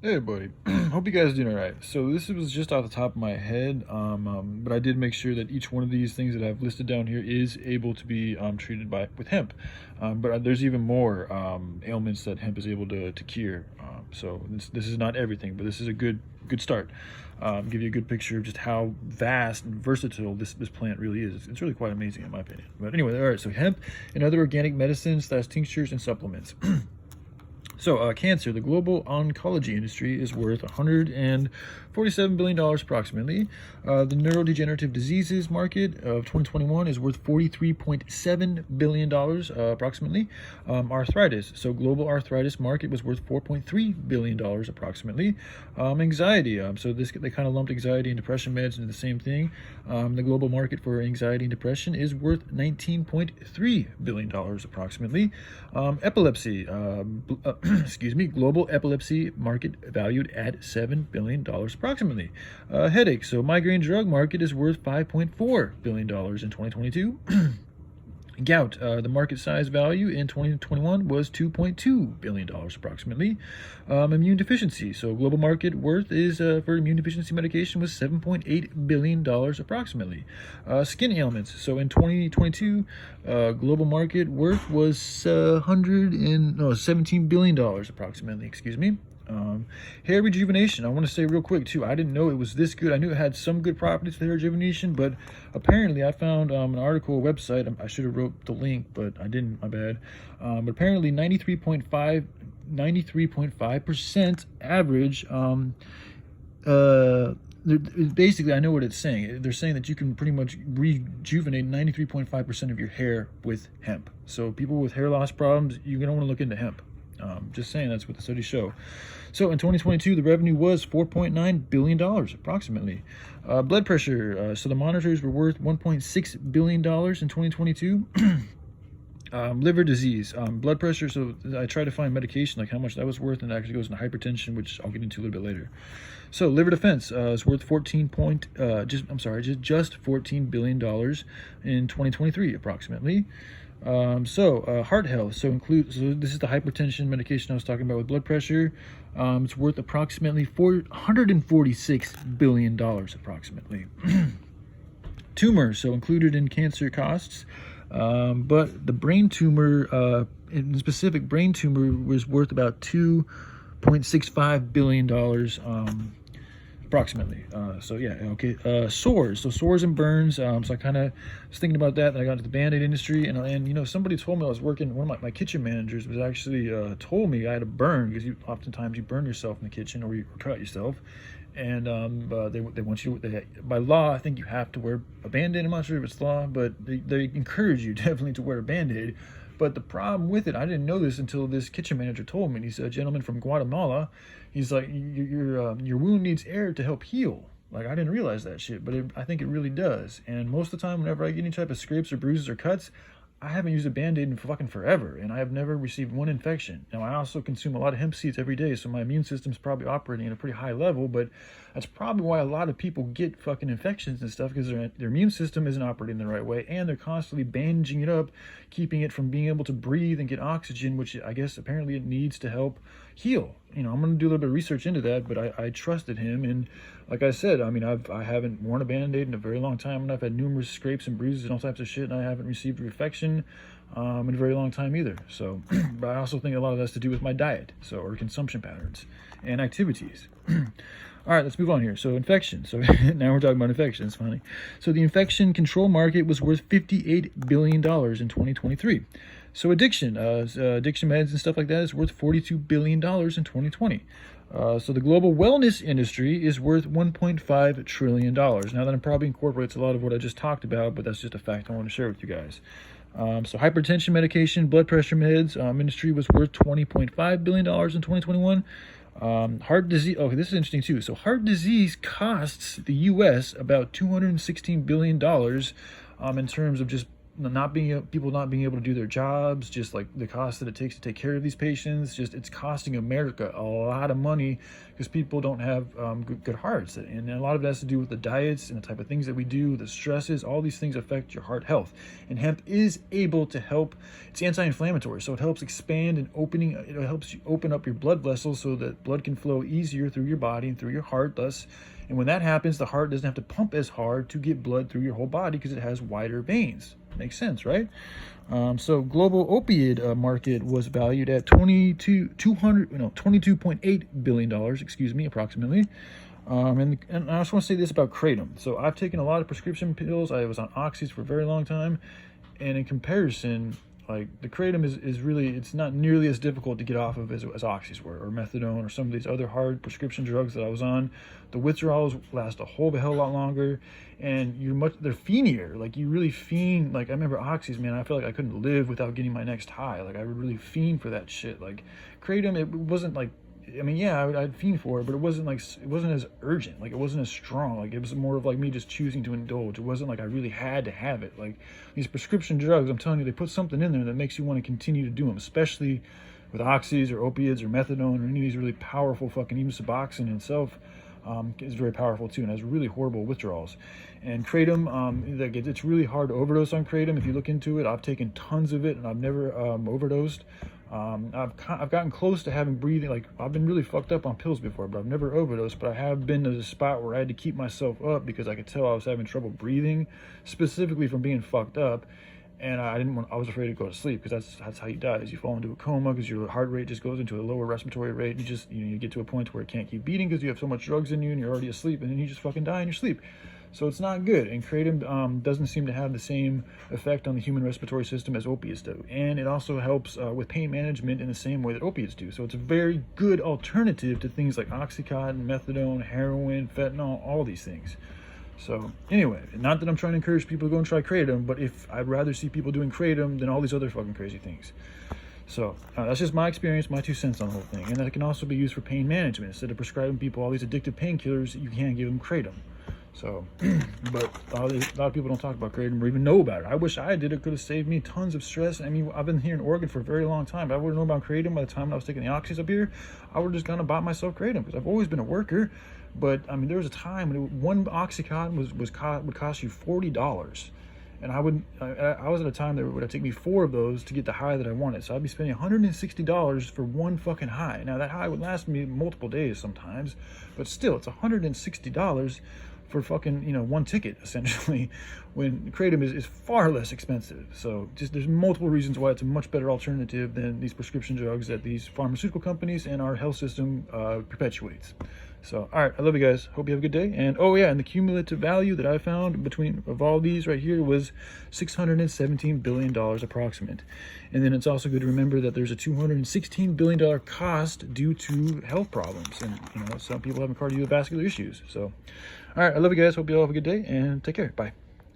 Hey, buddy. Hope you guys are doing all right. So this was just off the top of my head, but I did make sure that each one of these things that I've listed down here is able to be treated with hemp. But there's even more ailments that hemp is able to cure. So this is not everything, but this is a good start. Give you a good picture of just how vast and versatile this plant really is. It's really quite amazing in my opinion. But anyway, all right. So hemp and other organic medicines, that's tinctures and supplements. So, cancer, the global oncology industry is worth $147 billion approximately. The neurodegenerative diseases market of 2021 is worth $43.7 billion approximately. Arthritis, so global arthritis market was worth $4.3 billion approximately. Anxiety, so they kind of lumped anxiety and depression meds into the same thing. The global market for anxiety and depression is worth $19.3 billion approximately. Epilepsy, excuse me, global epilepsy market valued at $7 billion approximately. Headache, so migraine drug market is worth $5.4 billion in 2022. Gout, the market size value in 2021 was $2.2 billion approximately. Immune deficiency, so global market worth is for immune deficiency medication was $7.8 billion approximately. Skin ailments, so in 2022, global market worth was $17 billion approximately, excuse me. Hair rejuvenation, I want to say real quick too, I didn't know it was this good. I knew it had some good properties for hair rejuvenation, but apparently I found an article, a website. I should have wrote the link, but I didn't, my bad. But apparently 93.5% average, basically I know what it's saying. They're saying that you can pretty much rejuvenate 93.5% of your hair with hemp. So people with hair loss problems, you're going to want to look into hemp. Just saying, that's what the studies show. So in 2022, the revenue was $4.9 billion approximately. Blood pressure, so the monitors were worth $1.6 billion in 2022. Liver disease, blood pressure, so I tried to find medication, like how much that was worth, and it actually goes into hypertension, which I'll get into a little bit later. So liver defense is worth just $14 billion in 2023 approximately. Heart health, so this is the hypertension medication I was talking about with blood pressure. It's worth approximately $446 billion approximately. Tumors, so included in cancer costs, but the brain tumor, in specific brain tumor, was worth about $2.65 billion approximately. Sores, so sores and burns. So I kind of was thinking about that, and I got into the Band-Aid industry, and somebody told me I was working. One of my kitchen managers was actually told me I had a burn because oftentimes you burn yourself in the kitchen or you cut yourself, and they want you by law. I think you have to wear a Band-Aid. I'm not sure if it's law, but they encourage you definitely to wear a Band-Aid. But the problem with it, I didn't know this until this kitchen manager told me. And he's a gentleman from Guatemala. He's like, your wound needs air to help heal. Like, I didn't realize that shit, but I think it really does. And most of the time, whenever I get any type of scrapes or bruises or cuts, I haven't used a Band-Aid in fucking forever, and I have never received one infection. Now, I also consume a lot of hemp seeds every day, so my immune system's probably operating at a pretty high level, but that's probably why a lot of people get fucking infections and stuff, because their immune system isn't operating the right way, and they're constantly bandaging it up, keeping it from being able to breathe and get oxygen, which I guess apparently it needs to help heal. I'm going to do a little bit of research into that, but I trusted him, and like I said, I haven't worn a Band-Aid in a very long time, and I've had numerous scrapes and bruises and all types of shit, and I haven't received a infection in a very long time either. So, but I also think a lot of that's to do with my diet, or consumption patterns and activities. All right, let's move on here. So infection. So now we're talking about infection. It's funny. So the infection control market was worth $58 billion in 2023. So addiction meds and stuff like that is worth $42 billion in 2020. So the global wellness industry is worth $1.5 trillion. Now that probably incorporates a lot of what I just talked about, but that's just a fact I want to share with you guys. So hypertension medication, blood pressure meds, industry was worth $20.5 billion in 2021. Heart disease, okay, this is interesting too. So heart disease costs the U.S. about $216 billion in terms of just people not being able to do their jobs, just like the cost that it takes to take care of these patients. Just it's costing America a lot of money because people don't have good hearts, and a lot of it has to do with the diets and the type of things that we do, the stresses. All these things affect your heart health, and hemp is able to help. It's anti-inflammatory, so it helps expand and opening. It helps you open up your blood vessels so that blood can flow easier through your body and through your heart. Thus, and when that happens, the heart doesn't have to pump as hard to get blood through your whole body because it has wider veins. Makes sense, right? So global opioid market was valued at $22.8 billion, approximately. And I just want to say this about kratom. So I've taken a lot of prescription pills. I was on oxys for a very long time, and in comparison, like the kratom is really, it's not nearly as difficult to get off of as oxys were, or methadone, or some of these other hard prescription drugs that I was on. The withdrawals last a whole hell lot longer, and they're fiendier. Like you really fiend. Like I remember oxys, man, I felt like I couldn't live without getting my next high. Like I would really fiend for that shit. Like kratom, it wasn't like, I mean, yeah, I'd fiend for it, but it wasn't as urgent. Like it wasn't as strong. Like it was more of like me just choosing to indulge. It wasn't like I really had to have it. Like these prescription drugs, I'm telling you, they put something in there that makes you want to continue to do them, especially with oxys or opiates or methadone or any of these really powerful fucking, even Suboxone itself is very powerful too and has really horrible withdrawals. And kratom, it's really hard to overdose on kratom. If you look into it, I've taken tons of it and I've never overdosed. I've gotten close to having breathing, like I've been really fucked up on pills before, but I've never overdosed. But I have been to the spot where I had to keep myself up because I could tell I was having trouble breathing, specifically from being fucked up. And I was afraid to go to sleep because that's how you die, is you fall into a coma because your heart rate just goes into a lower respiratory rate. And you get to a point where it can't keep beating because you have so much drugs in you and you're already asleep, and then you just fucking die in your sleep. So it's not good. And kratom doesn't seem to have the same effect on the human respiratory system as opiates do. And it also helps with pain management in the same way that opiates do. So it's a very good alternative to things like Oxycontin, methadone, heroin, fentanyl, all these things. So anyway, not that I'm trying to encourage people to go and try kratom, but if I'd rather see people doing kratom than all these other fucking crazy things. So that's just my experience, my 2 cents on the whole thing. And that can also be used for pain management. Instead of prescribing people all these addictive painkillers, you can give them kratom. So, but a lot of people don't talk about kratom or even know about it. I wish I did. It could have saved me tons of stress. I mean, I've been here in Oregon for a very long time. But I would have known about kratom by the time I was taking the oxys up here. I would have just gone and bought myself kratom because I've always been a worker. But I mean, there was a time when one Oxycontin would cost you $40, and I was at a time that it would take me 4 of those to get the high that I wanted. So I'd be spending $160 for one fucking high. Now that high would last me multiple days sometimes, but still, it's $160 for fucking, one ticket essentially, when kratom is far less expensive. So just there's multiple reasons why it's a much better alternative than these prescription drugs that these pharmaceutical companies and our health system perpetuates. So, all right, I love you guys. Hope you have a good day. And oh yeah, and the cumulative value that I found of all these right here was $617 billion approximate. And then it's also good to remember that there's a $216 billion cost due to health problems. And some people having cardiovascular issues. So, all right, I love you guys. Hope you all have a good day and take care. Bye.